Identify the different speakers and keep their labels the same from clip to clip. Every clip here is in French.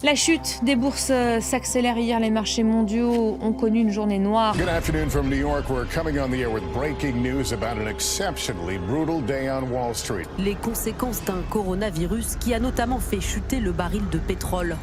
Speaker 1: La chute des bourses s'accélère hier, les marchés mondiaux ont connu une journée noire.
Speaker 2: Good afternoon from New York. We're coming on the air with breaking news about an exceptionally brutal day on Wall Street.
Speaker 3: Les conséquences d'un coronavirus qui a notamment fait chuter le baril de pétrole.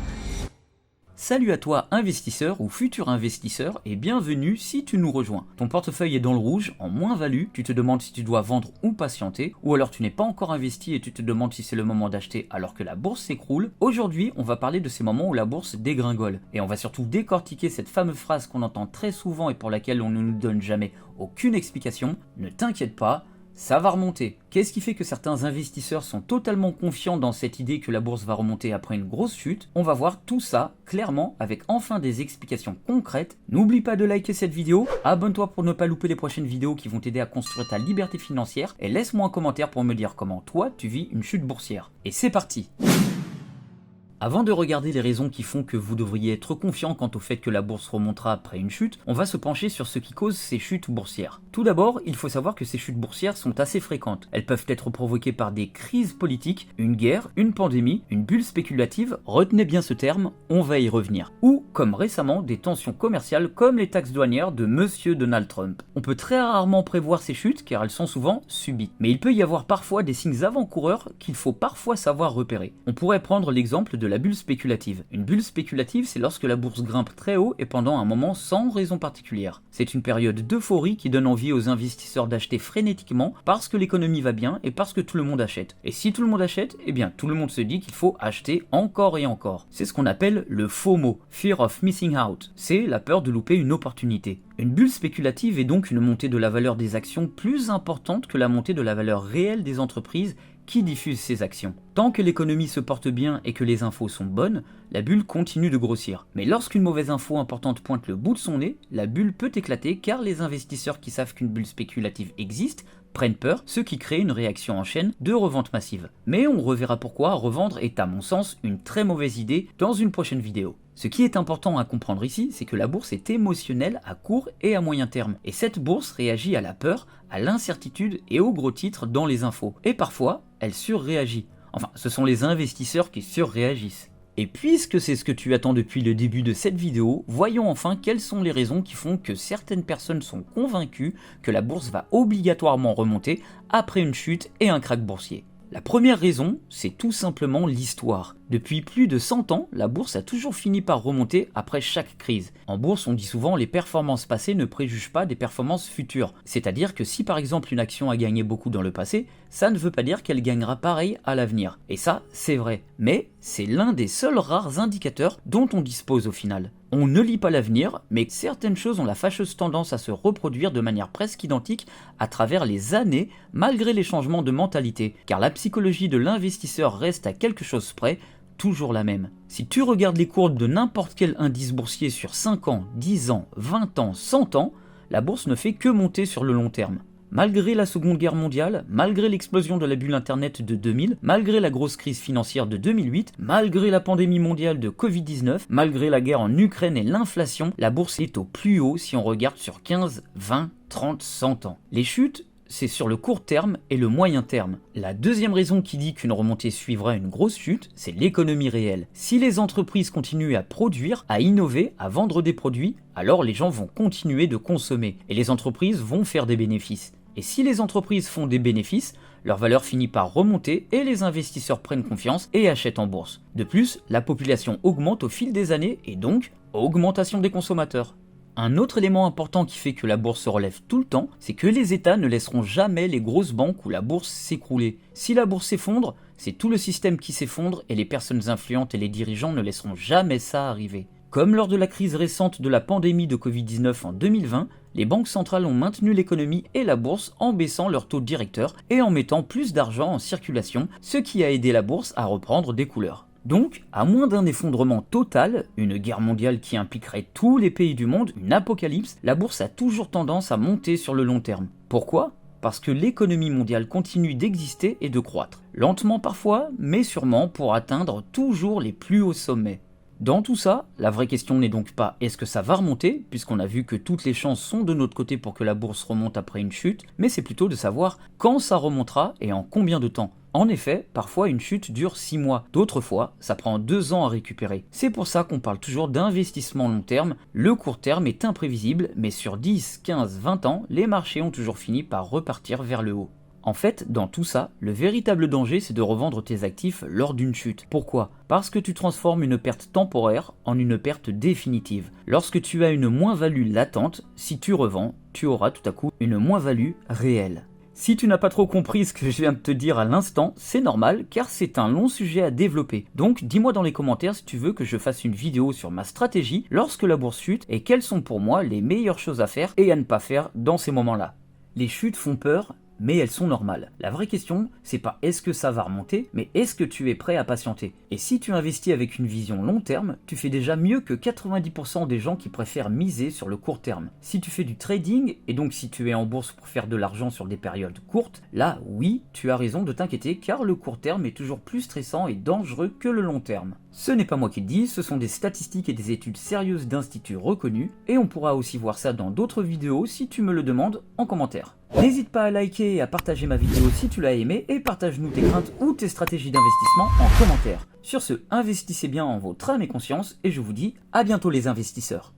Speaker 4: Salut à toi investisseur ou futur investisseur et bienvenue si tu nous rejoins. Ton portefeuille est dans le rouge, en moins-value, tu te demandes si tu dois vendre ou patienter, ou alors tu n'es pas encore investi et tu te demandes si c'est le moment d'acheter alors que la bourse s'écroule. Aujourd'hui, on va parler de ces moments où la bourse dégringole. Et on va surtout décortiquer cette fameuse phrase qu'on entend très souvent et pour laquelle on ne nous donne jamais aucune explication. Ne t'inquiète pas, ça va remonter. Qu'est-ce qui fait que certains investisseurs sont totalement confiants dans cette idée que la bourse va remonter après une grosse chute? On va voir tout ça clairement avec enfin des explications concrètes. N'oublie pas de liker cette vidéo, abonne-toi pour ne pas louper les prochaines vidéos qui vont t'aider à construire ta liberté financière et laisse-moi un commentaire pour me dire comment toi tu vis une chute boursière. Et c'est parti! Avant de regarder les raisons qui font que vous devriez être confiant quant au fait que la bourse remontera après une chute, on va se pencher sur ce qui cause ces chutes boursières. Tout d'abord, il faut savoir que ces chutes boursières sont assez fréquentes. Elles peuvent être provoquées par des crises politiques, une guerre, une pandémie, une bulle spéculative, retenez bien ce terme, on va y revenir. Ou, comme récemment, des tensions commerciales comme les taxes douanières de Monsieur Donald Trump. On peut très rarement prévoir ces chutes car elles sont souvent subites. Mais il peut y avoir parfois des signes avant-coureurs qu'il faut parfois savoir repérer. On pourrait prendre l'exemple de la bulle spéculative. Une bulle spéculative, c'est lorsque la bourse grimpe très haut et pendant un moment sans raison particulière. C'est une période d'euphorie qui donne envie aux investisseurs d'acheter frénétiquement parce que l'économie va bien et parce que tout le monde achète. Et si tout le monde achète, eh bien tout le monde se dit qu'il faut acheter encore et encore. C'est ce qu'on appelle le FOMO, Fear of Missing Out. C'est la peur de louper une opportunité. Une bulle spéculative est donc une montée de la valeur des actions plus importante que la montée de la valeur réelle des entreprises qui diffuse ces actions. Tant que l'économie se porte bien et que les infos sont bonnes, la bulle continue de grossir. Mais lorsqu'une mauvaise info importante pointe le bout de son nez, la bulle peut éclater car les investisseurs qui savent qu'une bulle spéculative existe prennent peur, ce qui crée une réaction en chaîne de revente massive. Mais on reverra pourquoi revendre est à mon sens une très mauvaise idée dans une prochaine vidéo. Ce qui est important à comprendre ici, c'est que la bourse est émotionnelle à court et à moyen terme. Et cette bourse réagit à la peur, à l'incertitude et aux gros titres dans les infos. Et parfois, elle surréagit. Enfin, ce sont les investisseurs qui surréagissent. Et puisque c'est ce que tu attends depuis le début de cette vidéo, voyons enfin quelles sont les raisons qui font que certaines personnes sont convaincues que la bourse va obligatoirement remonter après une chute et un krach boursier. La première raison, c'est tout simplement l'histoire. Depuis plus de 100 ans, la bourse a toujours fini par remonter après chaque crise. En bourse, on dit souvent les performances passées ne préjugent pas des performances futures. C'est-à-dire que si par exemple une action a gagné beaucoup dans le passé, ça ne veut pas dire qu'elle gagnera pareil à l'avenir. Et ça, c'est vrai. Mais c'est l'un des seuls rares indicateurs dont on dispose au final. On ne lit pas l'avenir, mais certaines choses ont la fâcheuse tendance à se reproduire de manière presque identique à travers les années, malgré les changements de mentalité. Car la psychologie de l'investisseur reste à quelque chose près, toujours la même. Si tu regardes les courbes de n'importe quel indice boursier sur 5 ans, 10 ans, 20 ans, 100 ans, la bourse ne fait que monter sur le long terme. Malgré la Seconde Guerre mondiale, malgré l'explosion de la bulle Internet de 2000, malgré la grosse crise financière de 2008, malgré la pandémie mondiale de Covid-19, malgré la guerre en Ukraine et l'inflation, la bourse est au plus haut si on regarde sur 15, 20, 30, 100 ans. Les chutes, c'est sur le court terme et le moyen terme. La deuxième raison qui dit qu'une remontée suivra une grosse chute, c'est l'économie réelle. Si les entreprises continuent à produire, à innover, à vendre des produits, alors les gens vont continuer de consommer et les entreprises vont faire des bénéfices. Et si les entreprises font des bénéfices, leur valeur finit par remonter et les investisseurs prennent confiance et achètent en bourse. De plus, la population augmente au fil des années et donc augmentation des consommateurs. Un autre élément important qui fait que la bourse se relève tout le temps, c'est que les États ne laisseront jamais les grosses banques ou la bourse s'écrouler. Si la bourse s'effondre, c'est tout le système qui s'effondre et les personnes influentes et les dirigeants ne laisseront jamais ça arriver. Comme lors de la crise récente de la pandémie de Covid-19 en 2020, les banques centrales ont maintenu l'économie et la bourse en baissant leur taux directeur et en mettant plus d'argent en circulation, ce qui a aidé la bourse à reprendre des couleurs. Donc, à moins d'un effondrement total, une guerre mondiale qui impliquerait tous les pays du monde, une apocalypse, la bourse a toujours tendance à monter sur le long terme. Pourquoi ? Parce que l'économie mondiale continue d'exister et de croître. Lentement parfois, mais sûrement pour atteindre toujours les plus hauts sommets. Dans tout ça, la vraie question n'est donc pas est-ce que ça va remonter, puisqu'on a vu que toutes les chances sont de notre côté pour que la bourse remonte après une chute, mais c'est plutôt de savoir quand ça remontera et en combien de temps. En effet, parfois une chute dure 6 mois, d'autres fois, ça prend 2 ans à récupérer. C'est pour ça qu'on parle toujours d'investissement long terme. Le court terme est imprévisible, mais sur 10, 15, 20 ans, les marchés ont toujours fini par repartir vers le haut. En fait, dans tout ça, le véritable danger, c'est de revendre tes actifs lors d'une chute. Pourquoi ? Parce que tu transformes une perte temporaire en une perte définitive. Lorsque tu as une moins-value latente, si tu revends, tu auras tout à coup une moins-value réelle. Si tu n'as pas trop compris ce que je viens de te dire à l'instant, c'est normal car c'est un long sujet à développer. Donc dis-moi dans les commentaires si tu veux que je fasse une vidéo sur ma stratégie lorsque la bourse chute et quelles sont pour moi les meilleures choses à faire et à ne pas faire dans ces moments-là. Les chutes font peur, mais elles sont normales. La vraie question, c'est pas est-ce que ça va remonter, mais est-ce que tu es prêt à patienter. Et si tu investis avec une vision long terme, tu fais déjà mieux que 90% des gens qui préfèrent miser sur le court terme. Si tu fais du trading, et donc si tu es en bourse pour faire de l'argent sur des périodes courtes, là oui, tu as raison de t'inquiéter car le court terme est toujours plus stressant et dangereux que le long terme. Ce n'est pas moi qui le dis, ce sont des statistiques et des études sérieuses d'instituts reconnus, et on pourra aussi voir ça dans d'autres vidéos si tu me le demandes en commentaire. N'hésite pas à liker et à partager ma vidéo si tu l'as aimé et partage-nous tes craintes ou tes stratégies d'investissement en commentaire. Sur ce, investissez bien en votre âme et conscience et je vous dis à bientôt les investisseurs.